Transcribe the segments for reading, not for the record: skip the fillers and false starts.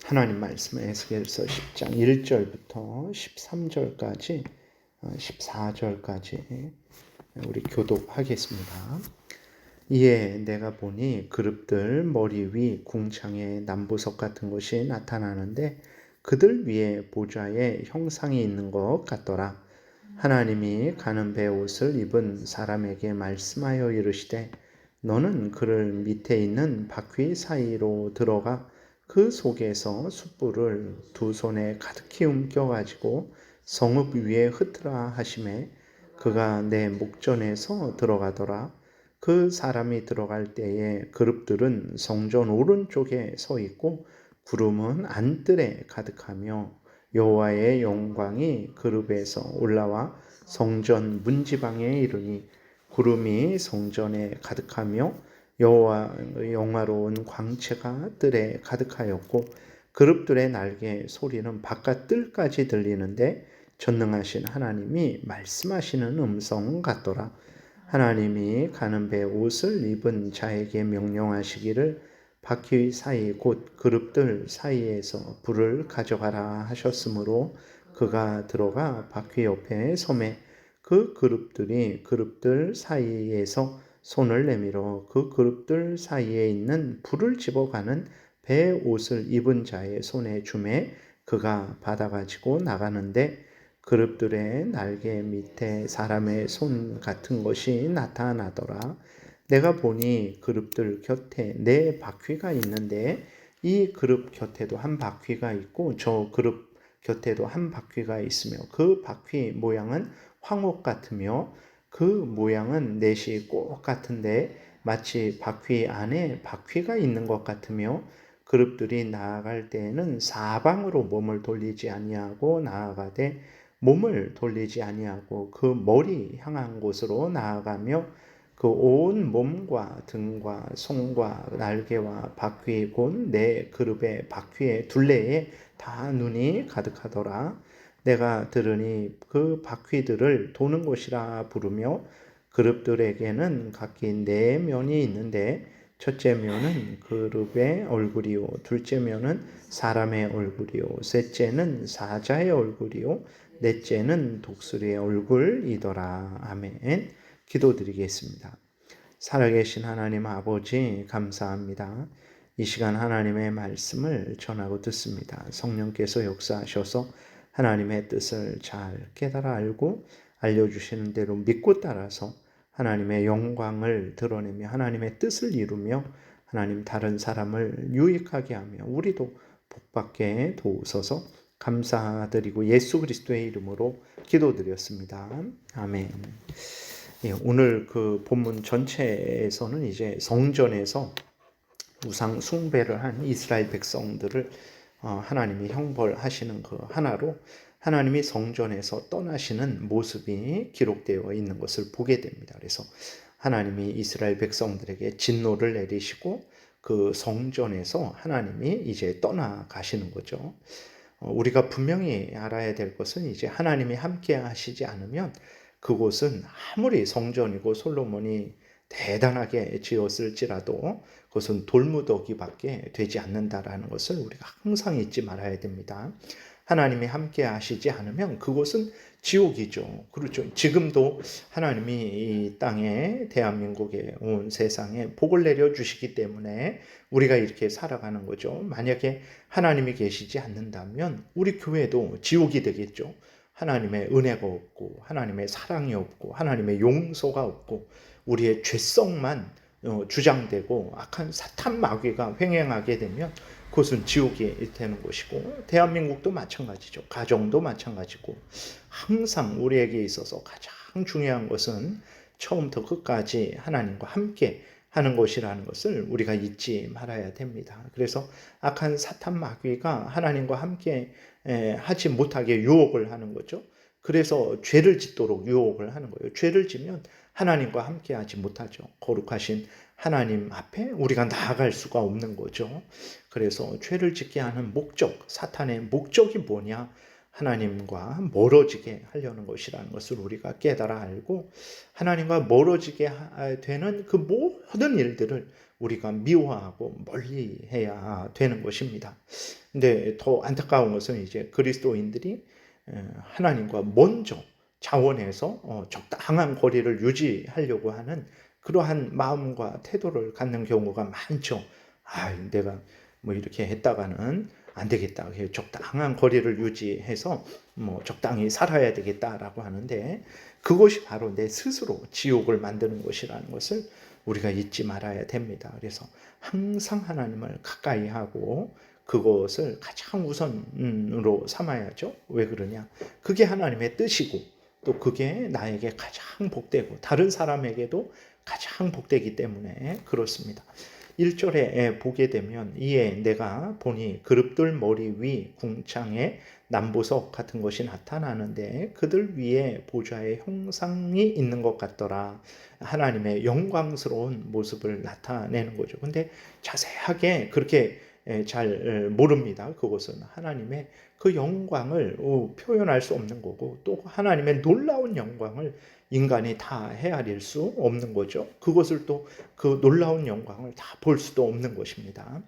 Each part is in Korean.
하나님 말씀 에스겔서 10장 1절부터 13절까지 14절까지 우리 교독하겠습니다. 이에 내가 보니 그룹들 머리 위 궁창에 남보석 같은 것이 나타나는데 그들 위에 보좌의 형상이 있는 것 같더라. 하나님이 가는 배 옷을 입은 사람에게 말씀하여 이르시되 너는 그를 밑에 있는 바퀴 사이로 들어가 그 속에서 숯불을 두 손에 가득히 움켜가지고 성읍 위에 흩으라 하시매 그가 내 목전에서 들어가더라. 그 사람이 들어갈 때에 그룹들은 성전 오른쪽에 서 있고 구름은 안뜰에 가득하며 여호와의 영광이 그룹에서 올라와 성전 문지방에 이르니 구름이 성전에 가득하며 여호와의 영화로운 광채가 뜰에 가득하였고 그룹들의 날개 소리는 바깥 뜰까지 들리는데 전능하신 하나님이 말씀하시는 음성 같더라. 하나님이 가는 배 옷을 입은 자에게 명령하시기를 바퀴 사이 곧 그룹들 사이에서 불을 가져가라 하셨으므로 그가 들어가 바퀴 옆에 서매 그 그룹들 사이에서 손을 내밀어 그 그룹들 사이에 있는 불을 집어가는 배 옷을 입은 자의 손에 주매 그가 받아가지고 나가는데 그룹들의 날개 밑에 사람의 손 같은 것이 나타나더라. 내가 보니 그룹들 곁에 네 바퀴가 있는데 이 그룹 곁에도 한 바퀴가 있고 저 그룹 곁에도 한 바퀴가 있으며 그 바퀴 모양은 황옥 같으며 그 모양은 넷이 꼭 같은데 마치 바퀴 안에 바퀴가 있는 것 같으며 그룹들이 나아갈 때에는 사방으로 몸을 돌리지 아니하고 나아가되 몸을 돌리지 아니하고 그 머리 향한 곳으로 나아가며 그 온 몸과 등과 손과 날개와 바퀴 곧 네 그룹의 바퀴의 둘레에 다 눈이 가득하더라. 내가 들으니 그 바퀴들을 도는 곳이라 부르며 그룹들에게는 각기 네 면이 있는데 첫째 면은 그룹의 얼굴이요 둘째 면은 사람의 얼굴이요 셋째는 사자의 얼굴이요 넷째는 독수리의 얼굴이더라. 아멘. 기도드리겠습니다. 살아계신 하나님 아버지 감사합니다. 이 시간 하나님의 말씀을 전하고 듣습니다. 성령께서 역사하셔서 하나님의 뜻을 잘 깨달아 알고 알려주시는 대로 믿고 따라서 하나님의 영광을 드러내며 하나님의 뜻을 이루며 하나님 다른 사람을 유익하게 하며 우리도 복받게 도우소서. 감사드리고 예수 그리스도의 이름으로 기도드렸습니다. 아멘. 예, 오늘 그 본문 전체에서는 이제 성전에서 우상 숭배를 한 이스라엘 백성들을 하나님이 형벌하시는 그 하나로 하나님이 성전에서 떠나시는 모습이 기록되어 있는 것을 보게 됩니다. 그래서 하나님이 이스라엘 백성들에게 진노를 내리시고 그 성전에서 하나님이 이제 떠나가시는 거죠. 우리가 분명히 알아야 될 것은 이제 하나님이 함께 하시지 않으면 그곳은 아무리 성전이고 솔로몬이 대단하게 지었을지라도 그것은 돌무더기밖에 되지 않는다라는 것을 우리가 항상 잊지 말아야 됩니다. 하나님이 함께 하시지 않으면 그곳은 지옥이죠. 그렇죠. 지금도 하나님이 이 땅에 대한민국에 온 세상에 복을 내려주시기 때문에 우리가 이렇게 살아가는 거죠. 만약에 하나님이 계시지 않는다면 우리 교회도 지옥이 되겠죠. 하나님의 은혜가 없고 하나님의 사랑이 없고 하나님의 용서가 없고 우리의 죄성만 주장되고 악한 사탄 마귀가 횡행하게 되면 그것은 지옥이 되는 것이고 대한민국도 마찬가지죠. 가정도 마찬가지고 항상 우리에게 있어서 가장 중요한 것은 처음부터 끝까지 하나님과 함께 하는 것이라는 것을 우리가 잊지 말아야 됩니다. 그래서 악한 사탄 마귀가 하나님과 함께 하지 못하게 유혹을 하는 거죠. 그래서 죄를 짓도록 유혹을 하는 거예요. 죄를 지면 하나님과 함께 하지 못하죠. 거룩하신 하나님 앞에 우리가 나아갈 수가 없는 거죠. 그래서 죄를 짓게 하는 목적, 사탄의 목적이 뭐냐? 하나님과 멀어지게 하려는 것이라는 것을 우리가 깨달아 알고 하나님과 멀어지게 되는 그 모든 일들을 우리가 미워하고 멀리해야 되는 것입니다. 근데 더 안타까운 것은 이제 그리스도인들이 하나님과 먼저 자원해서 적당한 거리를 유지하려고 하는 그러한 마음과 태도를 갖는 경우가 많죠. 내가 뭐 이렇게 했다가는 안 되겠다. 적당한 거리를 유지해서 뭐 적당히 살아야 되겠다라고 하는데 그것이 바로 내 스스로 지옥을 만드는 것이라는 것을 우리가 잊지 말아야 됩니다. 그래서 항상 하나님을 가까이 하고 그것을 가장 우선으로 삼아야죠. 왜 그러냐? 그게 하나님의 뜻이고 또 그게 나에게 가장 복되고 다른 사람에게도 가장 복되기 때문에 그렇습니다. 1절에 보게 되면 이에 내가 보니 그룹들 머리 위 궁창에 남보석 같은 것이 나타나는데 그들 위에 보좌의 형상이 있는 것 같더라. 하나님의 영광스러운 모습을 나타내는 거죠. 근데 자세하게 그렇게 잘 모릅니다. 그것은 하나님의 그 영광을 표현할 수 없는 거고 또 하나님의 놀라운 영광을 인간이 다 헤아릴 수 없는 거죠. 그것을 또 그 놀라운 영광을 다 볼 수도 없는 것입니다.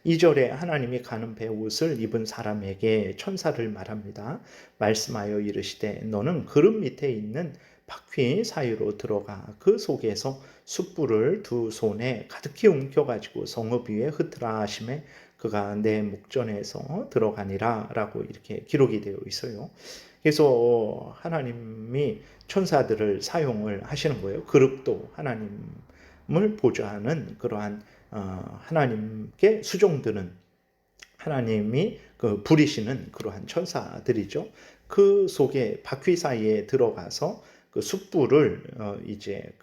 2절에 하나님이 가는 베옷을 입은 사람에게 천사를 말합니다. 말씀하여 이르시되 너는 그릇 밑에 있는 바퀴 사이로 들어가 그 속에서 숯불을 두 손에 가득히 움켜가지고 성읍 위에 흩으라 하심에 그가 내 목전에서 들어가니라 라고 이렇게 기록이 되어 있어요. 그래서 하나님이 천사들을 사용을 하시는 거예요. 그룹도 하나님을 보좌하는 그러한 하나님께 수종드는 하나님이 부리시는 그러한 천사들이죠. 그 속에 바퀴 사이에 들어가서 그 숯불을 이제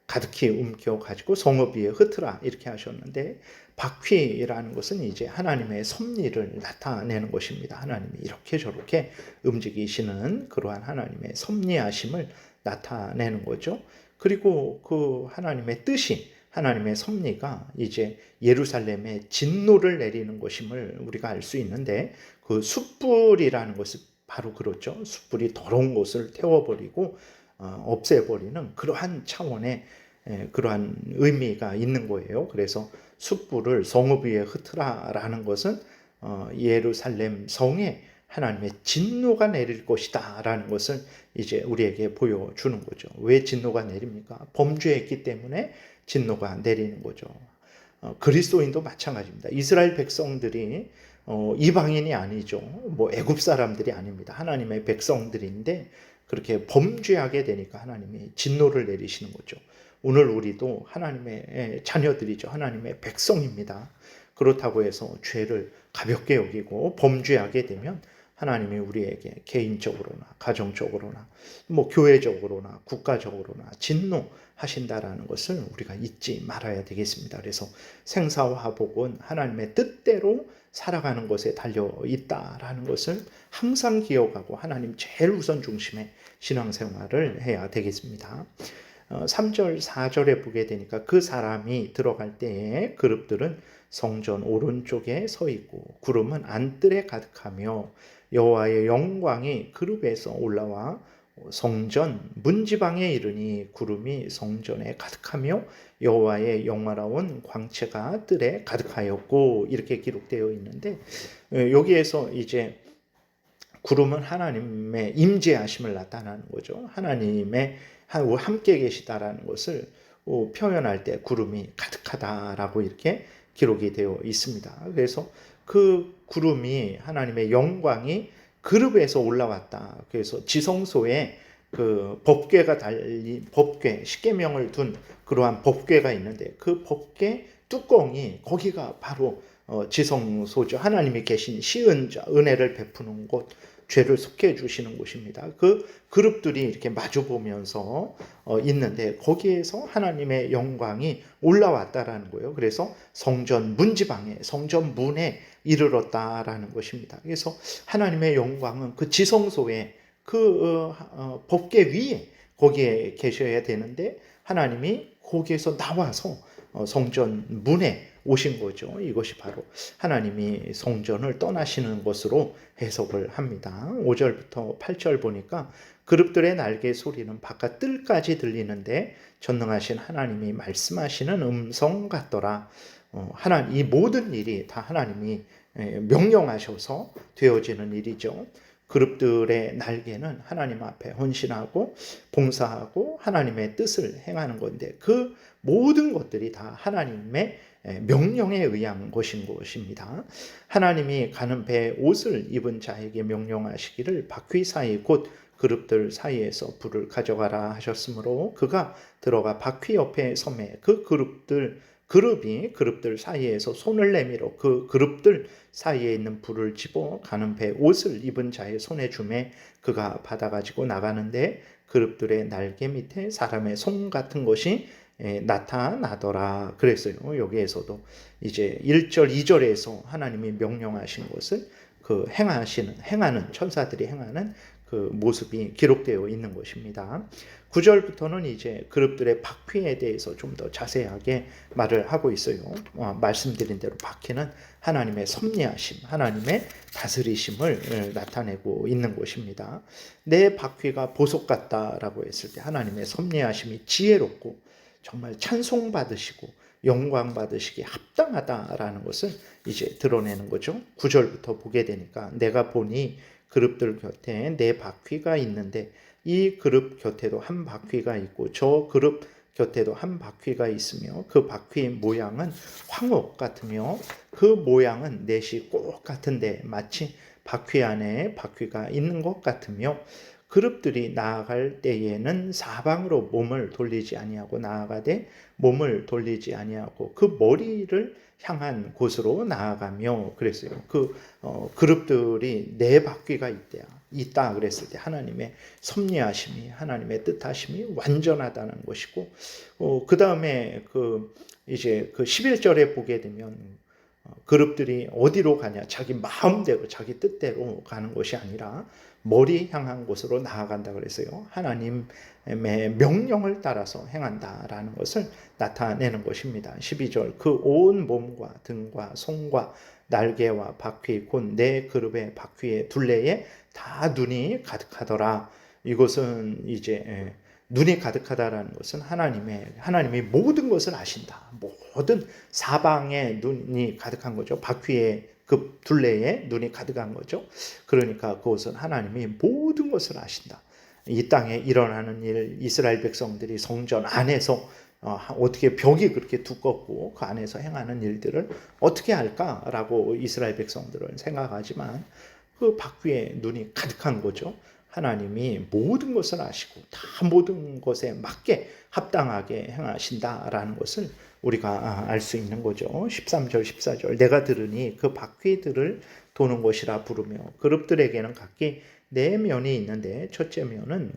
가득히 움켜 가지고 성읍 위에 흩으라 이렇게 하셨는데 바퀴라는 것은 이제 하나님의 섭리를 나타내는 것입니다. 하나님이 이렇게 저렇게 움직이시는 그러한 하나님의 섭리하심을 나타내는 거죠. 그리고 그 하나님의 뜻이 하나님의 섭리가 이제 예루살렘에 진노를 내리는 것임을 우리가 알 수 있는데 그 숯불이라는 것은 바로 그렇죠. 숯불이 더러운 것을 태워버리고 없애버리는 그러한 차원의 그러한 의미가 있는 거예요. 그래서 숯불을 성읍 위에 흩으라라는 것은 예루살렘 성에 하나님의 진노가 내릴 것이다라는 것을 이제 우리에게 보여주는 거죠. 왜 진노가 내립니까? 범죄했기 때문에 진노가 내리는 거죠. 그리스도인도 마찬가지입니다. 이스라엘 백성들이 이방인이 아니죠. 뭐 애굽 사람들이 아닙니다. 하나님의 백성들인데 그렇게 범죄하게 되니까 하나님이 진노를 내리시는 거죠. 오늘 우리도 하나님의 자녀들이죠. 하나님의 백성입니다. 그렇다고 해서 죄를 가볍게 여기고 범죄하게 되면 하나님이 우리에게 개인적으로나 가정적으로나 뭐 교회적으로나 국가적으로나 진노하신다라는 것을 우리가 잊지 말아야 되겠습니다. 그래서 생사화복은 하나님의 뜻대로 살아가는 것에 달려 있다라는 것을 항상 기억하고 하나님 제일 우선 중심의 신앙생활을 해야 되겠습니다. 3절 4절에 보게 되니까 그 사람이 들어갈 때에 그룹들은 성전 오른쪽에 서 있고 구름은 안뜰에 가득하며 여호와의 영광이 그룹에서 올라와 성전 문지방에 이르니 구름이 성전에 가득하며 여호와의 영화로운 광채가 뜰에 가득하였고 이렇게 기록되어 있는데 여기에서 이제 구름은 하나님의 임재하심을 나타나는 거죠. 하나님의 함께 계시다라는 것을 표현할 때 구름이 가득하다라고 이렇게 기록이 되어 있습니다. 그래서 그 구름이 하나님의 영광이 그룹에서 올라왔다. 그래서 지성소에 그 법궤가 달린 법궤, 십계명을 둔 그러한 법궤가 있는데 그 법궤 뚜껑이 거기가 바로 지성소죠. 하나님이 계신 시은자, 은혜를 베푸는 곳, 죄를 속해 주시는 곳입니다. 그 그룹들이 이렇게 마주 보면서 있는데 거기에서 하나님의 영광이 올라왔다라는 거예요. 그래서 성전 문지방에 성전 문에 이르렀다라는 것입니다. 그래서 하나님의 영광은 그 지성소에 그 법궤 위에 거기에 계셔야 되는데 하나님이 거기에서 나와서 성전 문에 오신 거죠. 이것이 바로 하나님이 성전을 떠나시는 것으로 해석을 합니다. 5절부터 8절 보니까 그룹들의 날개 소리는 바깥 뜰까지 들리는데 전능하신 하나님이 말씀하시는 음성 같더라. 이 모든 일이 다 하나님이 명령하셔서 되어지는 일이죠. 그룹들의 날개는 하나님 앞에 헌신하고 봉사하고 하나님의 뜻을 행하는 건데 그 모든 것들이 다 하나님의 명령에 의한 것인 것입니다. 하나님이 가는 배에 옷을 입은 자에게 명령하시기를 바퀴 사이 곧 그룹들 사이에서 불을 가져가라 하셨으므로 그가 들어가 바퀴 옆에 섬에 그 그룹이 그룹들 사이에서 손을 내밀어 그 그룹들 사이에 있는 불을 집어 가는 배 옷을 입은 자의 손에 주매 그가 받아가지고 나가는데 그룹들의 날개 밑에 사람의 손 같은 것이 나타나더라 그랬어요. 여기에서도 이제 1절 2절에서 하나님이 명령하신 것을 행하는 천사들이 행하는 그 모습이 기록되어 있는 것입니다. 9절부터는 이제 그룹들의 바퀴에 대해서 좀 더 자세하게 말을 하고 있어요. 말씀드린 대로 바퀴는 하나님의 섭리하심, 하나님의 다스리심을 나타내고 있는 것입니다. 내 바퀴가 보석 같다라고 했을 때 하나님의 섭리하심이 지혜롭고 정말 찬송받으시고 영광 받으시기에 합당하다라는 것을 이제 드러내는 거죠. 9절부터 보게 되니까 내가 보니 그룹들 곁에 네 바퀴가 있는데 이 그룹 곁에도 한 바퀴가 있고 저 그룹 곁에도 한 바퀴가 있으며 그 바퀴 모양은 황옥 같으며 그 모양은 넷이 꼭 같은데 마치 바퀴 안에 바퀴가 있는 것 같으며 그룹들이 나아갈 때에는 사방으로 몸을 돌리지 아니하고 나아가되 몸을 돌리지 아니하고 그 머리를 향한 곳으로 나아가며 그랬어요. 그룹들이 네 바퀴가 있다 그랬을 때 하나님의 섭리하심이 하나님의 뜻하심이 완전하다는 것이고 그 다음에 이제 11절에 보게 되면 그룹들이 어디로 가냐 자기 마음대로 자기 뜻대로 가는 것이 아니라 머리 향한 곳으로 나아간다 그랬어요. 하나님의 명령을 따라서 행한다라는 것을 나타내는 것입니다. 12절 그 온 몸과 등과 손과 날개와 바퀴 곧 네 그룹의 바퀴의 둘레에 다 눈이 가득하더라. 이것은 이제 눈이 가득하다라는 것은 하나님이 모든 것을 아신다. 모든 사방에 눈이 가득한 거죠. 바퀴의 그 둘레에 눈이 가득한 거죠. 그러니까 그것은 하나님이 모든 것을 아신다. 이 땅에 일어나는 일, 이스라엘 백성들이 성전 안에서 어떻게 벽이 그렇게 두껍고 그 안에서 행하는 일들을 어떻게 할까라고 이스라엘 백성들은 생각하지만 그 바퀴에 눈이 가득한 거죠. 하나님이 모든 것을 아시고 다 모든 것에 맞게 합당하게 행하신다라는 것을 우리가 알 수 있는 거죠. 13절 14절 내가 들으니 그 바퀴들을 도는 것이라 부르며 그룹들에게는 각기 네 면이 있는데 첫째 면은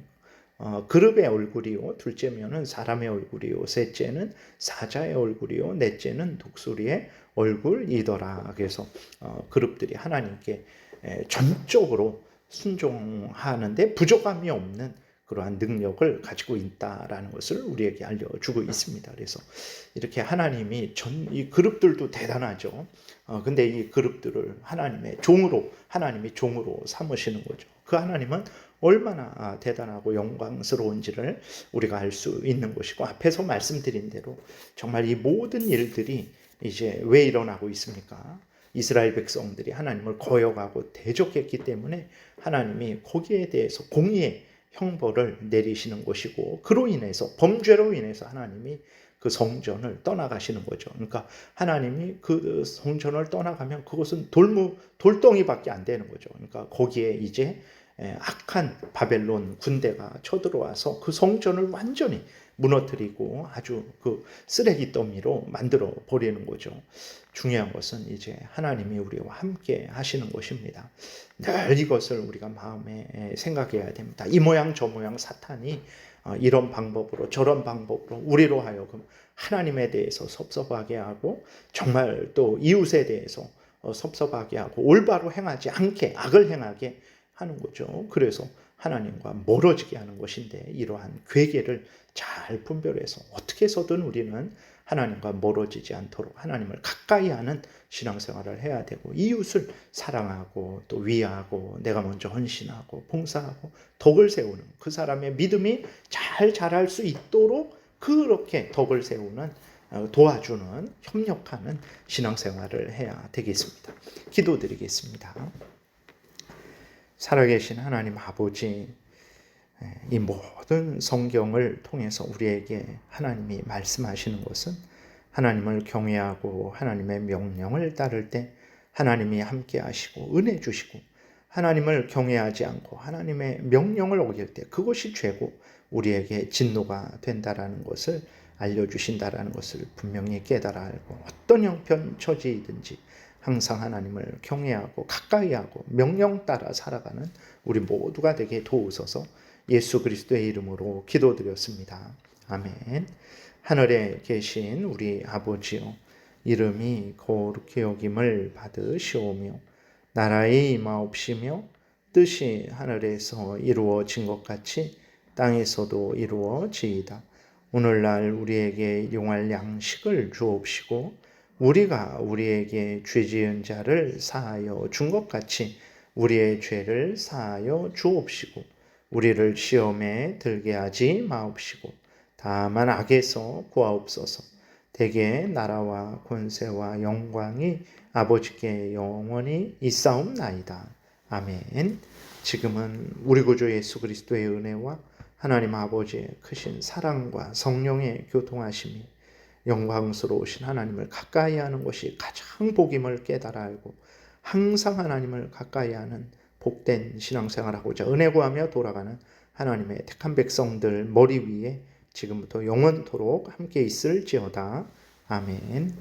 그룹의 얼굴이요 둘째 면은 사람의 얼굴이요 셋째는 사자의 얼굴이요 넷째는 독수리의 얼굴이더라. 그래서 그룹들이 하나님께 전적으로 순종하는데 부족함이 없는 그러한 능력을 가지고 있다라는 것을 우리에게 알려주고 있습니다. 그래서 이렇게 하나님이 이 그룹들도 대단하죠. 근데 이 그룹들을 하나님이 종으로 삼으시는 거죠. 그 하나님은 얼마나 대단하고 영광스러운지를 우리가 알 수 있는 것이고 앞에서 말씀드린 대로 정말 이 모든 일들이 이제 왜 일어나고 있습니까? 이스라엘 백성들이 하나님을 거역하고 대적했기 때문에 하나님이 거기에 대해서 공의의 형벌을 내리시는 것이고 그로 인해서 범죄로 인해서 하나님이 그 성전을 떠나가시는 거죠. 그러니까 하나님이 그 성전을 떠나가면 그것은 돌덩이밖에 안 되는 거죠. 그러니까 거기에 이제 악한 바벨론 군대가 쳐들어와서 그 성전을 완전히 무너뜨리고 아주 그 쓰레기 더미로 만들어 버리는 거죠. 중요한 것은 이제 하나님이 우리와 함께 하시는 것입니다. 늘 이것을 우리가 마음에 생각해야 됩니다. 이 모양 저 모양 사탄이 이런 방법으로 저런 방법으로 우리로 하여금 하나님에 대해서 섭섭하게 하고 정말 또 이웃에 대해서 섭섭하게 하고 올바로 행하지 않게 악을 행하게 하는 거죠. 그래서 하나님과 멀어지게 하는 것인데 이러한 괴계를 잘 분별해서 어떻게 해서든 우리는 하나님과 멀어지지 않도록 하나님을 가까이 하는 신앙생활을 해야 되고, 이웃을 사랑하고 또 위하고 내가 먼저 헌신하고 봉사하고 덕을 세우는, 그 사람의 믿음이 잘 자랄 수 있도록 그렇게 덕을 세우는, 도와주는, 협력하는 신앙생활을 해야 되겠습니다. 기도드리겠습니다. 살아계신 하나님 아버지, 이 모든 성경을 통해서 우리에게 하나님이 말씀하시는 것은 하나님을 경외하고 하나님의 명령을 따를 때 하나님이 함께 하시고 은혜 주시고, 하나님을 경외하지 않고 하나님의 명령을 어길 때 그것이 죄고 우리에게 진노가 된다라는 것을 알려주신다라는 것을 분명히 깨달아 알고, 어떤 형편 처지이든지 항상 하나님을 경외하고 가까이 하고 명령 따라 살아가는 우리 모두가 되게 도우소서. 예수 그리스도의 이름으로 기도드렸습니다. 아멘. 하늘에 계신 우리 아버지요, 이름이 거룩히 여김을 받으시오며 나라의 임하옵시며 뜻이 하늘에서 이루어진 것 같이 땅에서도 이루어지이다. 오늘날 우리에게 용할 양식을 주옵시고 우리가 우리에게 죄 지은 자를 사하여 준 것 같이 우리의 죄를 사하여 주옵시고 우리를 시험에 들게 하지 마옵시고 다만 악에서 구하옵소서. 대개 나라와 권세와 영광이 아버지께 영원히 있사옵나이다. 아멘. 지금은 우리 구주 예수 그리스도의 은혜와 하나님 아버지의 크신 사랑과 성령의 교통하심이 영광스러우신 하나님을 가까이 하는 것이 가장 복임을 깨달아 알고 항상 하나님을 가까이 하는 복된 신앙생활하고자 은혜 구하며 돌아가는 하나님의 택한 백성들 머리 위에 지금부터 영원토록 함께 있을지어다. 아멘.